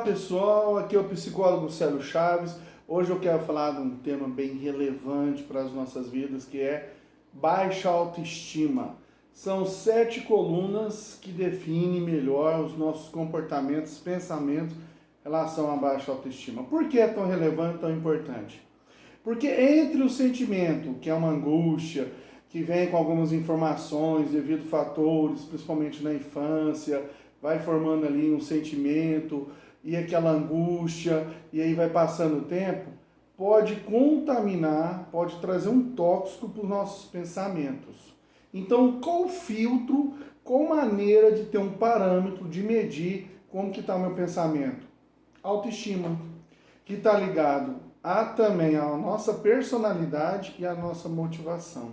pessoal, aqui é o psicólogo Célio Chaves. Hoje eu quero falar de um tema bem relevante para as nossas vidas, que é baixa autoestima. São 7 colunas que definem melhor os nossos comportamentos, pensamentos em relação à baixa autoestima. Por que é tão relevante, tão importante? Porque entre o sentimento, que é uma angústia, que vem com algumas informações devido a fatores, principalmente na infância, vai formando ali um sentimento e aquela angústia, e aí vai passando o tempo, pode contaminar, pode trazer um tóxico para os nossos pensamentos. Então, qual filtro, qual maneira de ter um parâmetro de medir como que está o meu pensamento? Autoestima, que está ligado também à nossa personalidade e à nossa motivação,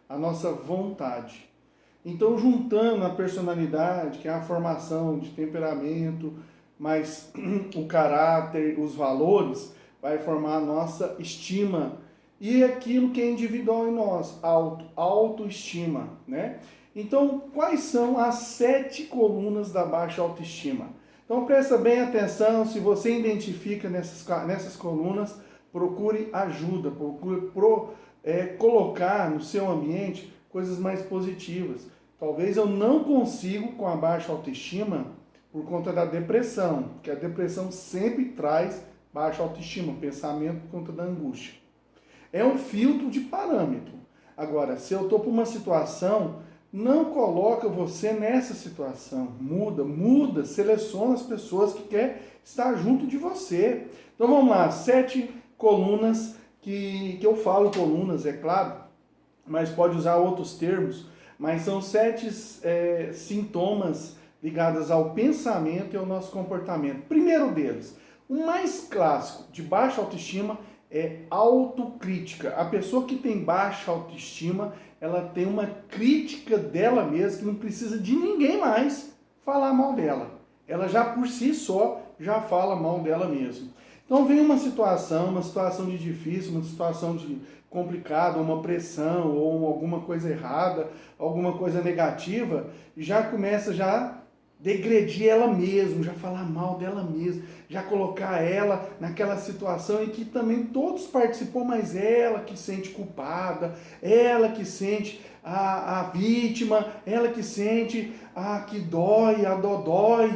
à nossa vontade. Então, juntando a personalidade, que é a formação de temperamento, mas o caráter, os valores, vai formar a nossa estima e aquilo que é individual em nós, autoestima, né? Então, quais são as 7 colunas da baixa autoestima? Então, presta bem atenção, se você identifica nessas colunas, procure ajuda, procure colocar no seu ambiente coisas mais positivas. Talvez eu não consiga com a baixa autoestima por conta da depressão, porque a depressão sempre traz baixa autoestima, pensamento por conta da angústia. É um filtro de parâmetro. Agora, se eu estou por uma situação, não coloca você nessa situação. Muda, seleciona as pessoas que querem estar junto de você. Então vamos lá, 7 colunas que eu falo colunas, é claro, mas pode usar outros termos, mas são 7 sintomas ligados ao pensamento e ao nosso comportamento. Primeiro deles, o mais clássico de baixa autoestima é autocrítica. A pessoa que tem baixa autoestima, ela tem uma crítica dela mesma, que não precisa de ninguém mais falar mal dela. Ela já por si só já fala mal dela mesma. Então vem uma situação de difícil, uma situação de complicada, uma pressão ou alguma coisa errada, alguma coisa negativa, já começa já degredir ela mesma, já falar mal dela mesma, já colocar ela naquela situação em que também todos participam, mas ela que sente culpada, ela que sente a vítima, ela que sente que dói, a dodói,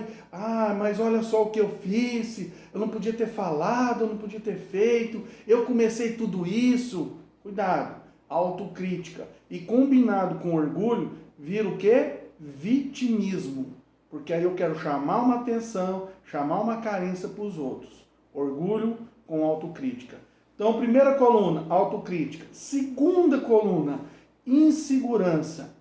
mas olha só o que eu fiz, eu não podia ter falado, eu não podia ter feito, eu comecei tudo isso. Cuidado, autocrítica. E combinado com orgulho, vira o quê? Vitimismo. Porque aí eu quero chamar uma atenção, chamar uma carência para os outros. Orgulho com autocrítica. Então, primeira coluna, autocrítica. Segunda coluna, insegurança.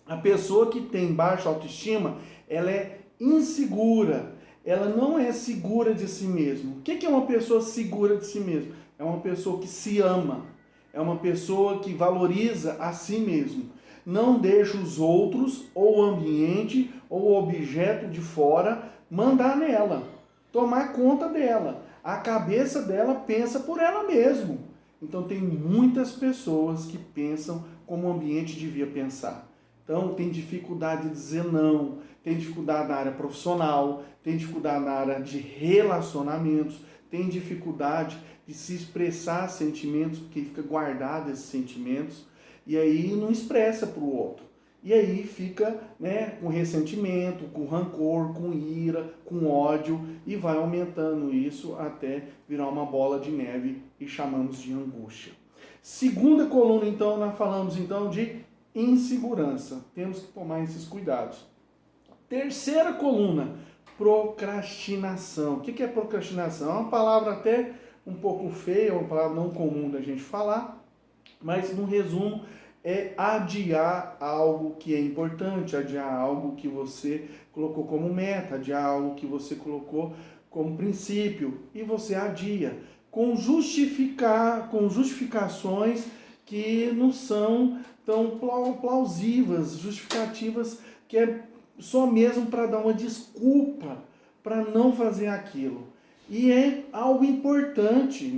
A pessoa que tem baixa autoestima, ela é insegura. Ela não é segura de si mesma. O que é uma pessoa segura de si mesma? É uma pessoa que se ama. É uma pessoa que valoriza a si mesmo. Não deixa os outros, ou o ambiente, ou o objeto de fora mandar nela, tomar conta dela. A cabeça dela pensa por ela mesma. Então tem muitas pessoas que pensam como o ambiente devia pensar. Então tem dificuldade de dizer não, tem dificuldade na área profissional, tem dificuldade na área de relacionamentos, tem dificuldade de se expressar sentimentos, porque fica guardado esses sentimentos, e aí não expressa para o outro. E aí fica com ressentimento, com rancor, com ira, com ódio, e vai aumentando isso até virar uma bola de neve e chamamos de angústia. Segunda coluna, então, nós falamos então de insegurança. Temos que tomar esses cuidados. Terceira coluna, procrastinação. O que é procrastinação? É uma palavra até um pouco feia, uma palavra não comum da gente falar, mas no resumo é adiar algo que é importante, adiar algo que você colocou como meta, adiar algo que você colocou como princípio, e você adia com justificações que não são tão plausíveis, justificativas que é só mesmo para dar uma desculpa para não fazer aquilo. E é algo importante,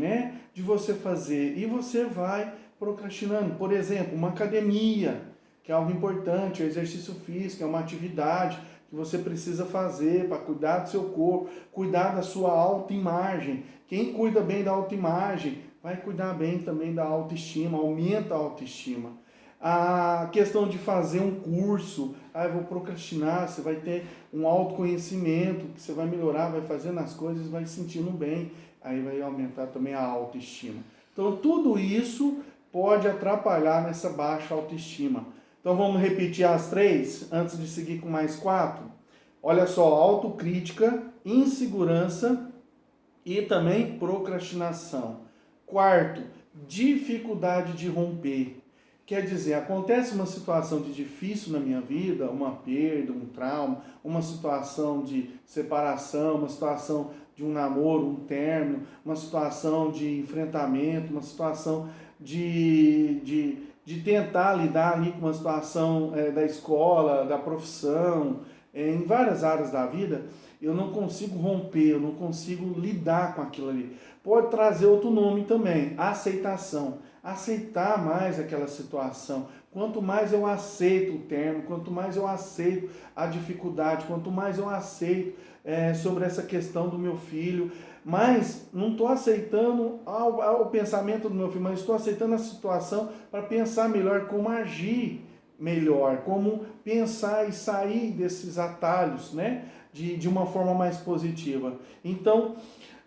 de você fazer, e você vai procrastinando. Por exemplo, uma academia, que é algo importante, o exercício físico, é uma atividade, que você precisa fazer para cuidar do seu corpo, cuidar da sua autoimagem. Quem cuida bem da autoimagem vai cuidar bem também da autoestima, aumenta a autoestima. A questão de fazer um curso, eu vou procrastinar, você vai ter um autoconhecimento, que você vai melhorar, vai fazendo as coisas, vai se sentindo bem, aí vai aumentar também a autoestima. Então tudo isso pode atrapalhar nessa baixa autoestima. Então vamos repetir as 3, antes de seguir com mais 4. Olha só, autocrítica, insegurança e também procrastinação. Quarto, dificuldade de romper. Quer dizer, acontece uma situação de difícil na minha vida, uma perda, um trauma, uma situação de separação, uma situação de um namoro, um término, uma situação de enfrentamento, uma situação de tentar lidar ali com uma situação da escola, da profissão, em várias áreas da vida, eu não consigo romper, eu não consigo lidar com aquilo ali. Pode trazer outro nome também, aceitação. Aceitar mais aquela situação. Quanto mais eu aceito o termo, quanto mais eu aceito a dificuldade, quanto mais eu aceito sobre essa questão do meu filho, mas não estou aceitando o pensamento do meu filho, mas estou aceitando a situação para pensar melhor como agir melhor, como pensar e sair desses atalhos, né? De uma forma mais positiva. Então,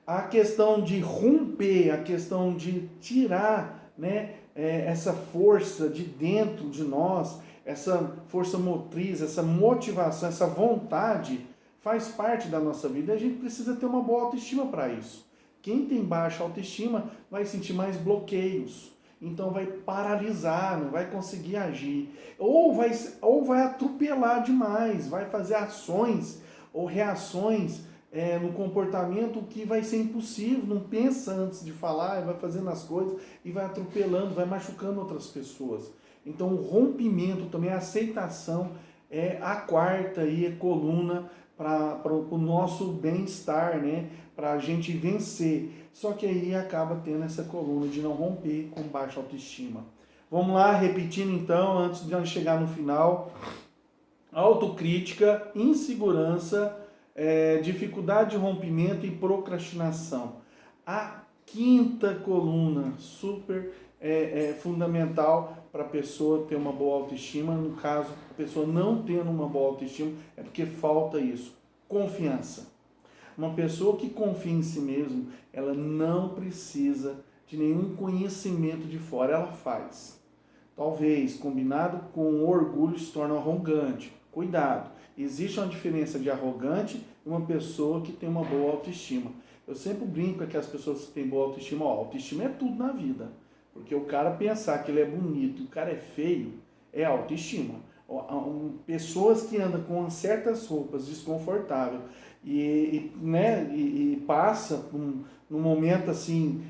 a questão de romper, a questão de tirar, né, essa força de dentro de nós, essa força motriz, essa motivação, essa vontade, faz parte da nossa vida e a gente precisa ter uma boa autoestima para isso. Quem tem baixa autoestima vai sentir mais bloqueios, então vai paralisar, não vai conseguir agir, ou vai atropelar demais, vai fazer ações ou reações no comportamento que vai ser impossível, não pensa antes de falar, vai fazendo as coisas e vai atropelando, vai machucando outras pessoas. Então o rompimento também, a aceitação é a quarta aí, coluna para o nosso bem-estar, né? Para a gente vencer. Só que aí acaba tendo essa coluna de não romper com baixa autoestima. Vamos lá, repetindo então, antes de chegar no final. Autocrítica, insegurança, dificuldade de rompimento e procrastinação. A quinta coluna, super fundamental para a pessoa ter uma boa autoestima. No caso, a pessoa não tendo uma boa autoestima, é porque falta isso. Confiança. Uma pessoa que confia em si mesma, ela não precisa de nenhum conhecimento de fora, ela faz. Talvez, combinado com orgulho, se torna arrogante. Cuidado, existe uma diferença de arrogante e uma pessoa que tem uma boa autoestima. Eu sempre brinco com as pessoas que têm boa autoestima. Autoestima é tudo na vida. Porque o cara pensar que ele é bonito e o cara é feio, é autoestima. Pessoas que andam com certas roupas desconfortáveis e passa num momento assim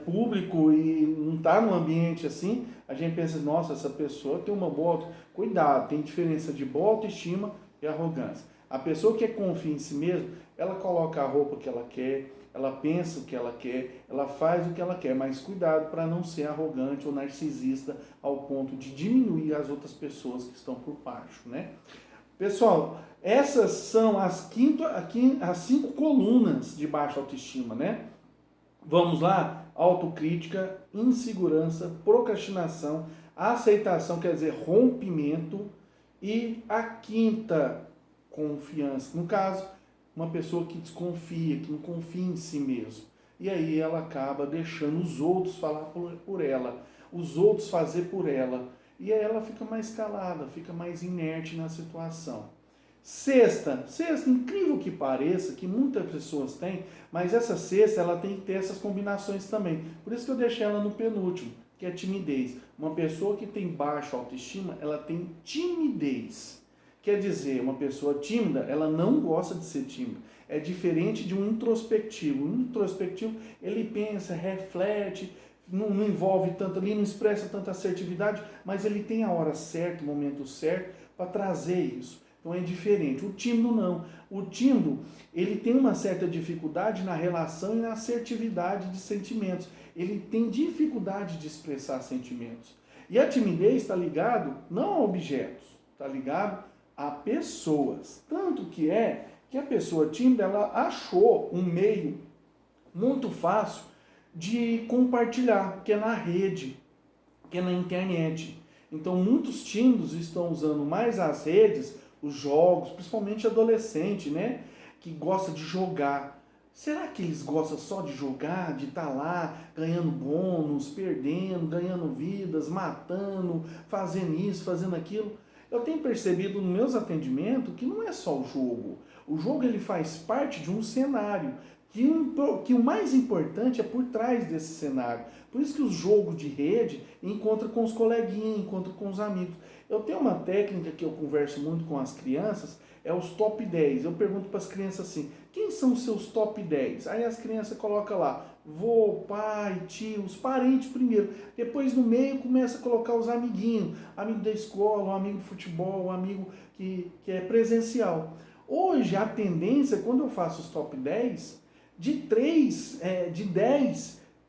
público e não está num ambiente assim, a gente pensa, nossa, essa pessoa tem uma boa autoestima. Cuidado, tem diferença de boa autoestima e arrogância. A pessoa que confia em si mesma, ela coloca a roupa que ela quer, ela pensa o que ela quer, ela faz o que ela quer, mas cuidado para não ser arrogante ou narcisista ao ponto de diminuir as outras pessoas que estão por baixo, né? Pessoal, essas são as 5 colunas de baixa autoestima, né? Vamos lá? Autocrítica, insegurança, procrastinação, aceitação, quer dizer, rompimento, e a quinta, confiança. No caso, uma pessoa que desconfia, que não confia em si mesmo. E aí ela acaba deixando os outros falar por ela, os outros fazer por ela. E aí ela fica mais calada, fica mais inerte na situação. Sexta, incrível que pareça, que muitas pessoas têm, mas essa sexta ela tem que ter essas combinações também. Por isso que eu deixei ela no penúltimo, que é timidez. Uma pessoa que tem baixa autoestima, ela tem timidez. Quer dizer, uma pessoa tímida, ela não gosta de ser tímida. É diferente de um introspectivo. Um introspectivo, ele pensa, reflete, não envolve tanto ali, não expressa tanta assertividade, mas ele tem a hora certa, o momento certo para trazer isso. Então é diferente. O tímido não. O tímido, ele tem uma certa dificuldade na relação e na assertividade de sentimentos. Ele tem dificuldade de expressar sentimentos. E a timidez está ligado não a objetos, está ligado a pessoas. Tanto que a pessoa tímida, ela achou um meio muito fácil de compartilhar, que é na rede, que é na internet. Então, muitos tímidos estão usando mais as redes, os jogos, principalmente adolescente, né? Que gosta de jogar. Será que eles gostam só de jogar, de estar lá ganhando bônus, perdendo, ganhando vidas, matando, fazendo isso, fazendo aquilo? Eu tenho percebido nos meus atendimentos que não é só o jogo. O jogo ele faz parte de um cenário. Que o mais importante é por trás desse cenário. Por isso que os jogos de rede encontra com os coleguinhas, encontra com os amigos. Eu tenho uma técnica que eu converso muito com as crianças, é os top 10. Eu pergunto para as crianças assim, quem são os seus top 10? Aí as crianças colocam lá, vô, pai, tio, os parentes primeiro. Depois no meio começa a colocar os amiguinhos, amigo da escola, um amigo de futebol, um amigo que é presencial. Hoje a tendência, quando eu faço os top 10, de 10,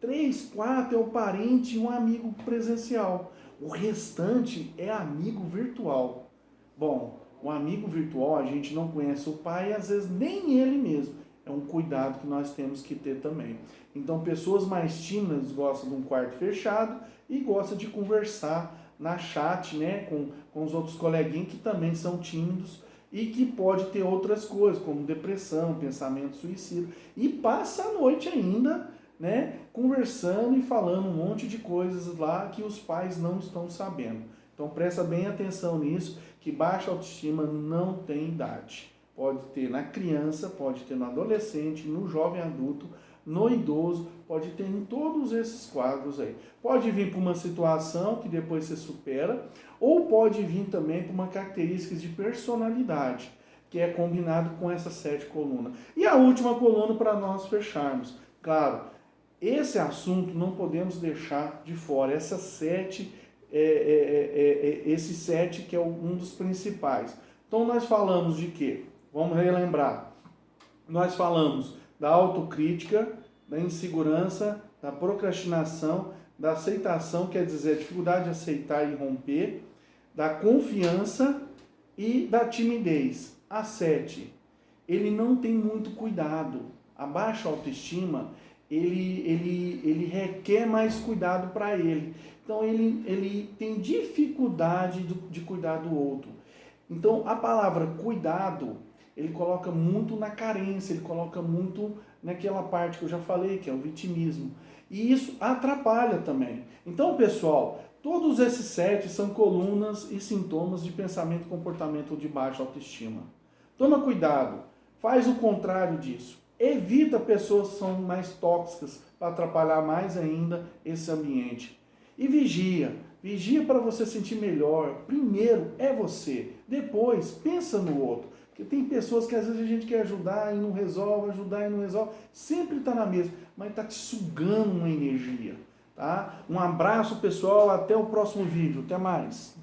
3, 4 é o parente e um amigo presencial. O restante é amigo virtual. Bom, o amigo virtual, a gente não conhece o pai e às vezes nem ele mesmo. É um cuidado que nós temos que ter também. Então, pessoas mais tímidas gostam de um quarto fechado e gostam de conversar na chat, né, com os outros coleguinhas que também são tímidos e que pode ter outras coisas, como depressão, pensamento suicida. E passa a noite ainda, né, conversando e falando um monte de coisas lá que os pais não estão sabendo. Então presta bem atenção nisso, que baixa autoestima não tem idade. Pode ter na criança, pode ter no adolescente, no jovem adulto, no idoso, pode ter em todos esses quadros aí. Pode vir por uma situação que depois você supera, ou pode vir também por uma característica de personalidade, que é combinado com essas 7 colunas. E a última coluna para nós fecharmos. Claro, esse assunto não podemos deixar de fora, essas 7, esse 7 que é um dos principais. Então nós falamos de quê? Vamos relembrar. Nós falamos da autocrítica, da insegurança, da procrastinação, da aceitação, quer dizer, a dificuldade de aceitar e romper, da confiança e da timidez. A 7, ele não tem muito cuidado. A baixa autoestima, ele requer mais cuidado para ele. Então, ele tem dificuldade de cuidar do outro. Então, a palavra cuidado, ele coloca muito na carência, ele coloca muito naquela parte que eu já falei, que é o vitimismo. E isso atrapalha também. Então, pessoal, todos esses 7 são colunas e sintomas de pensamento e comportamento de baixa autoestima. Toma cuidado, faz o contrário disso. Evita pessoas que são mais tóxicas para atrapalhar mais ainda esse ambiente. E vigia para você sentir melhor. Primeiro é você, depois pensa no outro. Porque tem pessoas que às vezes a gente quer ajudar e não resolve, sempre está na mesa, mas está te sugando uma energia. Tá? Um abraço pessoal, até o próximo vídeo, até mais.